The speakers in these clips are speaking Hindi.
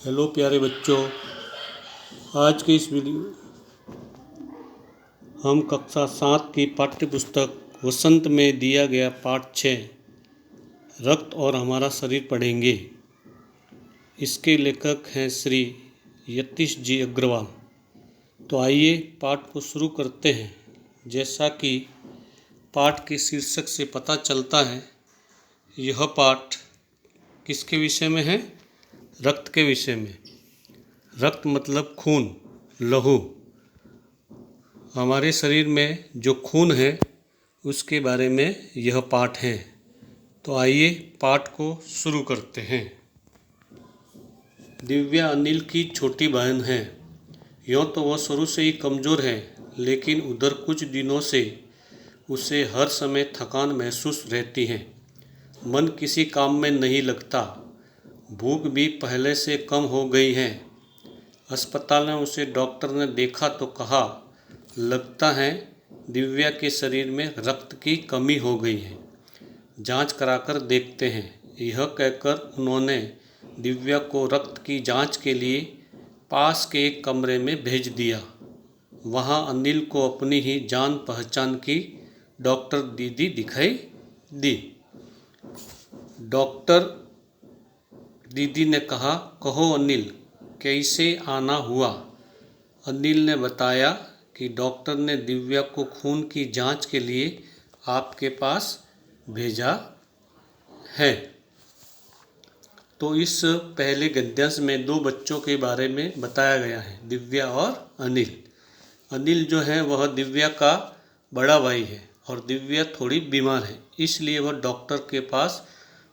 हेलो प्यारे बच्चों, आज के इस वीडियो हम कक्षा 7 की पाठ्य पुस्तक वसंत में दिया गया पाठ 6 रक्त और हमारा शरीर पढ़ेंगे। इसके लेखक हैं श्री यतीश जी अग्रवाल। तो आइए पाठ को शुरू करते हैं। जैसा कि पाठ के शीर्षक से पता चलता है, यह पाठ किसके विषय में है? रक्त के विषय में। रक्त मतलब खून, लहू। हमारे शरीर में जो खून है उसके बारे में यह पाठ है। तो आइए पाठ को शुरू करते हैं। दिव्या अनिल की छोटी बहन है। यूँ तो वह शुरू से ही कमज़ोर है, लेकिन उधर कुछ दिनों से उसे हर समय थकान महसूस रहती है। मन किसी काम में नहीं लगता। भूख भी पहले से कम हो गई है। अस्पताल में उसे डॉक्टर ने देखा तो कहा, लगता है दिव्या के शरीर में रक्त की कमी हो गई है। जांच कराकर देखते हैं। यह कहकर उन्होंने दिव्या को रक्त की जांच के लिए पास के एक कमरे में भेज दिया। वहां अनिल को अपनी ही जान पहचान की डॉक्टर दीदी दिखाई दी। डॉक्टर दीदी ने कहा, कहो अनिल, कैसे आना हुआ? अनिल ने बताया कि डॉक्टर ने दिव्या को खून की जांच के लिए आपके पास भेजा है। तो इस पहले गद्यांश में दो बच्चों के बारे में बताया गया है, दिव्या और अनिल। अनिल जो है वह दिव्या का बड़ा भाई है और दिव्या थोड़ी बीमार है, इसलिए वह डॉक्टर के पास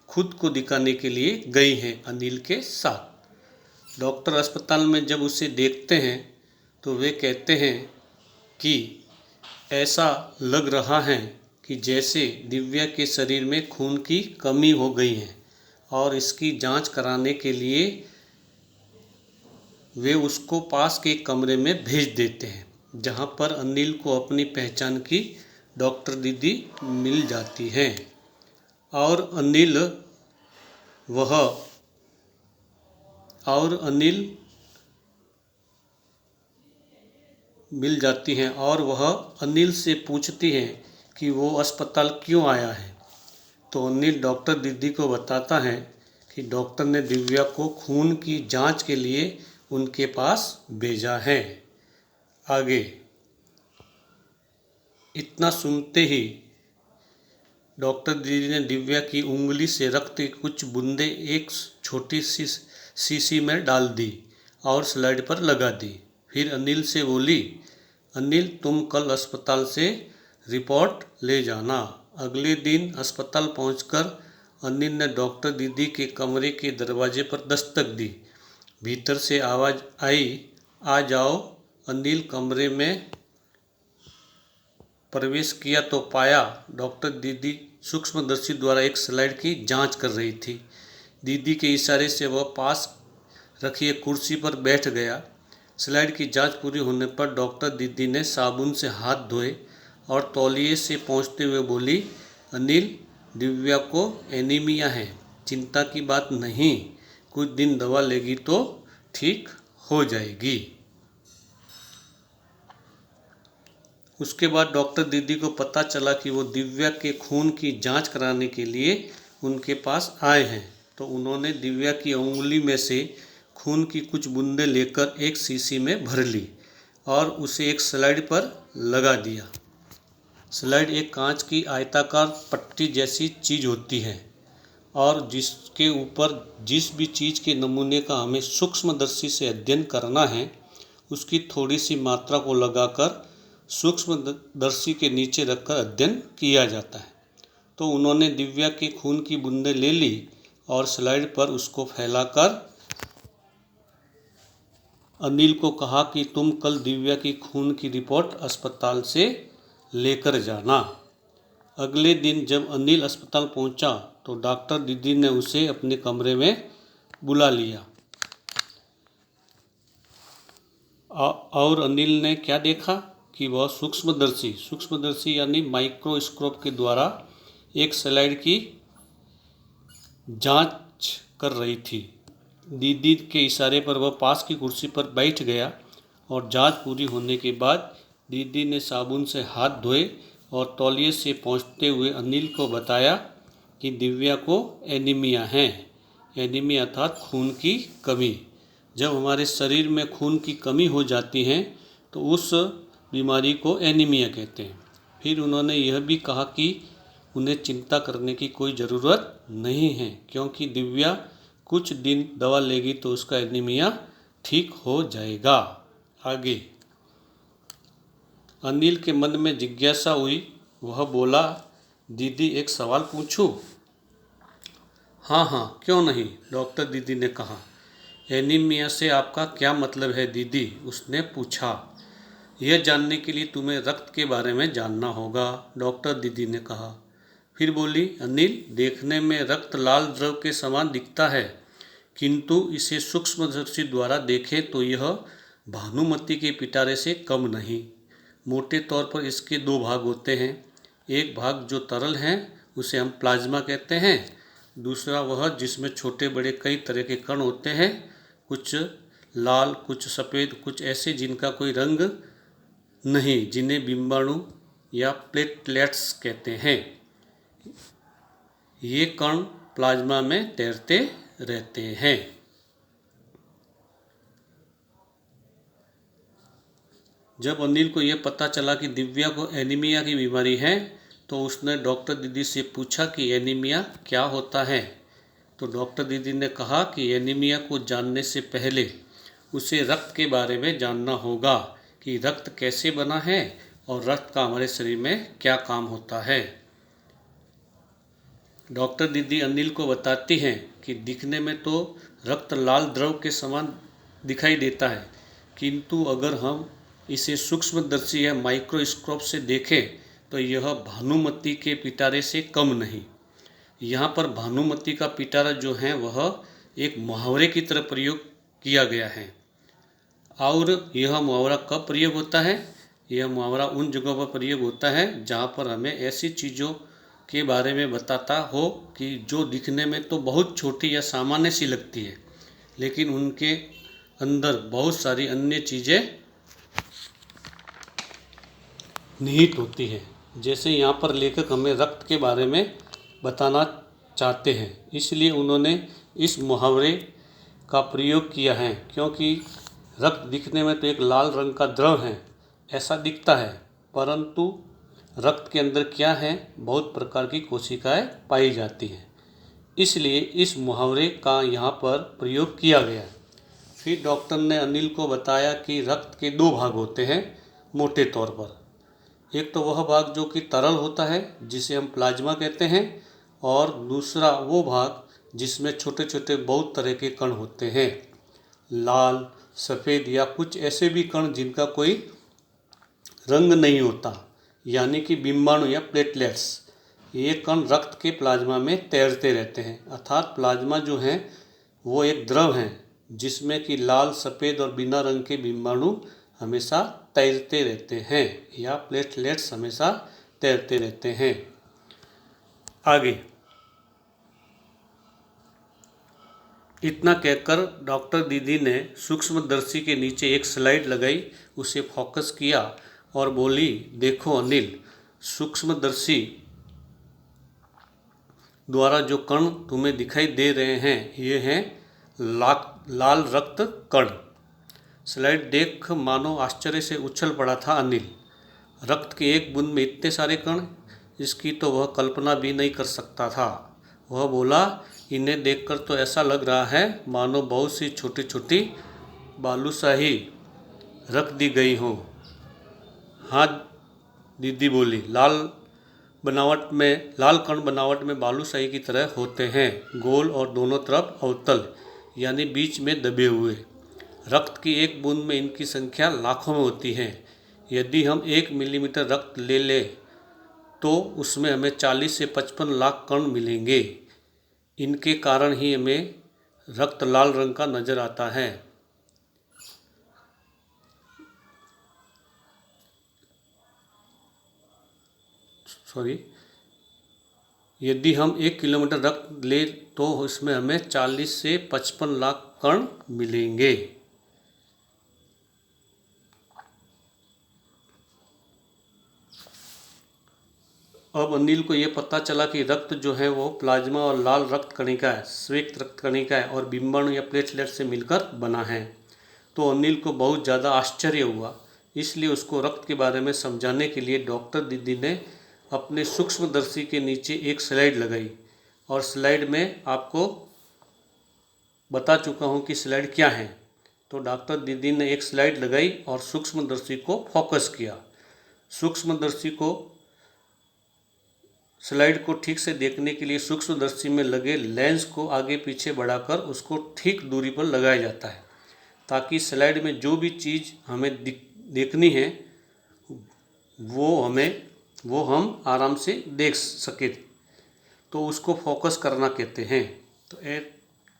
खुद को दिखाने के लिए गई हैं अनिल के साथ। डॉक्टर अस्पताल में जब उसे देखते हैं तो वे कहते हैं कि ऐसा लग रहा है कि जैसे दिव्या के शरीर में खून की कमी हो गई है और इसकी जांच कराने के लिए वे उसको पास के कमरे में भेज देते हैं, जहां पर अनिल को अपनी पहचान की डॉक्टर दीदी मिल जाती हैं और अनिल मिल जाती हैं और वह अनिल से पूछती हैं कि वो अस्पताल क्यों आया है। तो अनिल डॉक्टर दीदी को बताता है कि डॉक्टर ने दिव्या को खून की जांच के लिए उनके पास भेजा है। आगे इतना सुनते ही डॉक्टर दीदी ने दिव्या की उंगली से रक्त की कुछ बूंदें एक छोटी सी शीशी में डाल दी और स्लाइड पर लगा दी। फिर अनिल से बोली, अनिल, तुम कल अस्पताल से रिपोर्ट ले जाना। अगले दिन अस्पताल पहुंचकर अनिल ने डॉक्टर दीदी के कमरे के दरवाजे पर दस्तक दी। भीतर से आवाज़ आई, आ जाओ। अनिल कमरे में प्रवेश किया तो पाया डॉक्टर दीदी सूक्ष्मदर्शी द्वारा एक स्लाइड की जांच कर रही थी। दीदी के इशारे से वह पास रखी एक कुर्सी पर बैठ गया। स्लाइड की जांच पूरी होने पर डॉक्टर दीदी ने साबुन से हाथ धोए और तौलिए से पोंछते हुए बोली, अनिल, दिव्या को एनीमिया है। चिंता की बात नहीं, कुछ दिन दवा लेगी तो ठीक हो जाएगी। उसके बाद डॉक्टर दीदी को पता चला कि वो दिव्या के खून की जांच कराने के लिए उनके पास आए हैं। तो उन्होंने दिव्या की उंगली में से खून की कुछ बूंदें लेकर एक शीशी में भर ली और उसे एक स्लाइड पर लगा दिया। स्लाइड एक कांच की आयताकार पट्टी जैसी चीज़ होती है और जिसके ऊपर जिस भी चीज़ के नमूने का हमें सूक्ष्मदर्शी से अध्ययन करना है, उसकी थोड़ी सी मात्रा को लगाकर सूक्ष्मदर्शी के नीचे रखकर अध्ययन किया जाता है। तो उन्होंने दिव्या के खून की बूंदें ले ली और स्लाइड पर उसको फैलाकर अनिल को कहा कि तुम कल दिव्या की खून की रिपोर्ट अस्पताल से लेकर जाना। अगले दिन जब अनिल अस्पताल पहुंचा तो डॉक्टर दीदी ने उसे अपने कमरे में बुला लिया और अनिल ने क्या देखा कि वह सूक्ष्मदर्शी यानी माइक्रोस्कोप के द्वारा एक स्लाइड की जांच कर रही थी। दीदी के इशारे पर वह पास की कुर्सी पर बैठ गया और जांच पूरी होने के बाद दीदी ने साबुन से हाथ धोए और तौलिए से पोंछते हुए अनिल को बताया कि दिव्या को एनीमिया है। एनीमिया अर्थात खून की कमी। जब हमारे शरीर में खून की कमी हो जाती है तो उस बीमारी को एनीमिया कहते हैं। फिर उन्होंने यह भी कहा कि उन्हें चिंता करने की कोई ज़रूरत नहीं है, क्योंकि दिव्या कुछ दिन दवा लेगी तो उसका एनीमिया ठीक हो जाएगा। आगे अनिल के मन में जिज्ञासा हुई। वह बोला, दीदी एक सवाल पूछूं? हाँ हाँ, क्यों नहीं, डॉक्टर दीदी ने कहा। एनीमिया से आपका क्या मतलब है दीदी? उसने पूछा। यह जानने के लिए तुम्हें रक्त के बारे में जानना होगा, डॉक्टर दीदी ने कहा। फिर बोली, अनिल, देखने में रक्त लाल द्रव के समान दिखता है, किंतु इसे सूक्ष्मदर्शी द्वारा देखें तो यह भानुमति के पिटारे से कम नहीं। मोटे तौर पर इसके दो भाग होते हैं। एक भाग जो तरल है उसे हम प्लाज्मा कहते हैं। दूसरा वह जिसमें छोटे बड़े कई तरह के कण होते हैं, कुछ लाल, कुछ सफ़ेद, कुछ ऐसे जिनका कोई रंग नहीं, जिन्हें बिंबाणु या प्लेटलेट्स कहते हैं। ये कण प्लाज्मा में तैरते रहते हैं। जब अनिल को यह पता चला कि दिव्या को एनीमिया की बीमारी है तो उसने डॉक्टर दीदी से पूछा कि एनीमिया क्या होता है। तो डॉक्टर दीदी ने कहा कि एनीमिया को जानने से पहले उसे रक्त के बारे में जानना होगा कि रक्त कैसे बना है और रक्त का हमारे शरीर में क्या काम होता है। डॉक्टर दीदी अनिल को बताती हैं कि दिखने में तो रक्त लाल द्रव के समान दिखाई देता है, किंतु अगर हम इसे सूक्ष्मदर्शी या माइक्रोस्कोप से देखें तो यह भानुमति के पिटारे से कम नहीं। यहाँ पर भानुमति का पिटारा जो है वह एक मुहावरे की तरह प्रयोग किया गया है। और यह मुहावरा कब प्रयोग होता है? यह मुहावरा उन जगहों पर प्रयोग होता है जहाँ पर हमें ऐसी चीज़ों के बारे में बताता हो कि जो दिखने में तो बहुत छोटी या सामान्य सी लगती है, लेकिन उनके अंदर बहुत सारी अन्य चीज़ें निहित होती हैं। जैसे यहाँ पर लेखक हमें रक्त के बारे में बताना चाहते हैं, इसलिए उन्होंने इस मुहावरे का प्रयोग किया है, क्योंकि रक्त दिखने में तो एक लाल रंग का द्रव है ऐसा दिखता है, परंतु रक्त के अंदर क्या है, बहुत प्रकार की कोशिकाएं पाई जाती हैं, इसलिए इस मुहावरे का यहाँ पर प्रयोग किया गया। फिर डॉक्टर ने अनिल को बताया कि रक्त के दो भाग होते हैं मोटे तौर पर। एक तो वह भाग जो कि तरल होता है जिसे हम प्लाज्मा कहते हैं, और दूसरा वो भाग जिसमें छोटे छोटे बहुत तरह के कण होते हैं, लाल, सफ़ेद या कुछ ऐसे भी कण जिनका कोई रंग नहीं होता, यानी कि बिंबाणु या प्लेटलेट्स। ये कण रक्त के प्लाज्मा में तैरते रहते हैं। अर्थात प्लाज्मा जो है वो एक द्रव है जिसमें कि लाल, सफ़ेद और बिना रंग के बिंबाणु हमेशा तैरते रहते हैं, या प्लेटलेट्स हमेशा तैरते रहते हैं। आगे इतना कहकर डॉक्टर दीदी ने सूक्ष्मदर्शी के नीचे एक स्लाइड लगाई, उसे फोकस किया और बोली, देखो अनिल, सूक्ष्मदर्शी द्वारा जो कण तुम्हें दिखाई दे रहे हैं ये हैं लाल रक्त कण। स्लाइड देख मानो आश्चर्य से उछल पड़ा था अनिल। रक्त के एक बूंद में इतने सारे कण, इसकी तो वह कल्पना भी नहीं कर सकता था। वह बोला, इन्हें देखकर तो ऐसा लग रहा है मानो बहुत सी छोटी छोटी बालूशाही रख दी गई हो। हाँ, दीदी बोली, लाल कण बनावट में बालूशाही की तरह होते हैं, गोल और दोनों तरफ अवतल, यानी बीच में दबे हुए। रक्त की एक बूंद में इनकी संख्या लाखों में होती है। यदि हम 1 मिलीमीटर रक्त ले लें तो उसमें हमें 40 से 55 लाख कण मिलेंगे। इनके कारण ही हमें रक्त लाल रंग का नज़र आता है। यदि हम 1 किलोमीटर रक्त ले तो इसमें हमें 40 से 55 लाख कण मिलेंगे। अब अनिल को ये पता चला कि रक्त जो है वो प्लाज्मा और लाल रक्त कणिका है, श्वेत रक्त कणिका है और बिंबाणु या प्लेटलेट से मिलकर बना है। तो अनिल को बहुत ज़्यादा आश्चर्य हुआ, इसलिए उसको रक्त के बारे में समझाने के लिए डॉक्टर दीदी ने अपने सूक्ष्मदर्शी के नीचे एक स्लाइड लगाई। और स्लाइड में आपको बता चुका हूँ कि स्लाइड क्या है। तो डॉक्टर दीदी ने एक स्लाइड लगाई और सूक्ष्मदर्शी को फोकस किया। सूक्ष्मदर्शी को स्लाइड को ठीक से देखने के लिए सूक्ष्मदर्शी में लगे लेंस को आगे पीछे बढ़ाकर उसको ठीक दूरी पर लगाया जाता है, ताकि स्लाइड में जो भी चीज़ हमें देखनी है वो हम आराम से देख सके। तो उसको फोकस करना कहते हैं।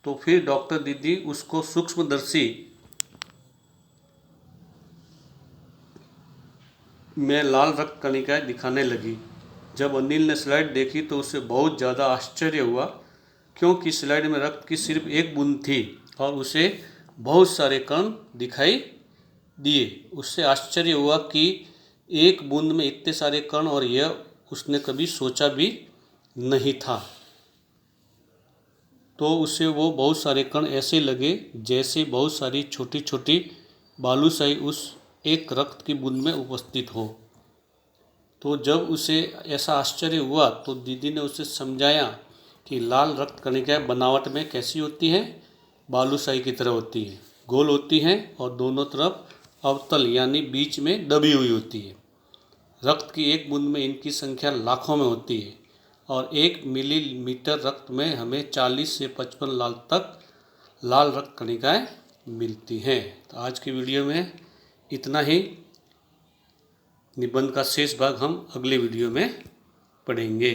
तो फिर डॉक्टर दीदी उसको सूक्ष्मदर्शी में लाल रक्त कणिकाएं दिखाने लगी। जब अनिल ने स्लाइड देखी तो उसे बहुत ज़्यादा आश्चर्य हुआ, क्योंकि स्लाइड में रक्त की सिर्फ एक बूंद थी और उसे बहुत सारे कण दिखाई दिए। उससे आश्चर्य हुआ कि एक बूंद में इतने सारे कण, और यह उसने कभी सोचा भी नहीं था। तो उसे वो बहुत सारे कण ऐसे लगे जैसे बहुत सारी छोटी छोटी बालूशाही उस एक रक्त की बूंद में उपस्थित हो। तो जब उसे ऐसा आश्चर्य हुआ तो दीदी ने उसे समझाया कि लाल रक्त कणिकाएं बनावट में कैसी होती हैं, बालूशाही की तरह होती है, गोल होती हैं और दोनों तरफ अवतल यानी बीच में दबी हुई होती है। रक्त की एक बूंद में इनकी संख्या लाखों में होती है और 1 मिलीलीटर रक्त में हमें 40 से 55 लाख तक लाल रक्त कणिकाएं मिलती हैं। तो आज की वीडियो में इतना ही। निबंध का शेष भाग हम अगले वीडियो में पढ़ेंगे।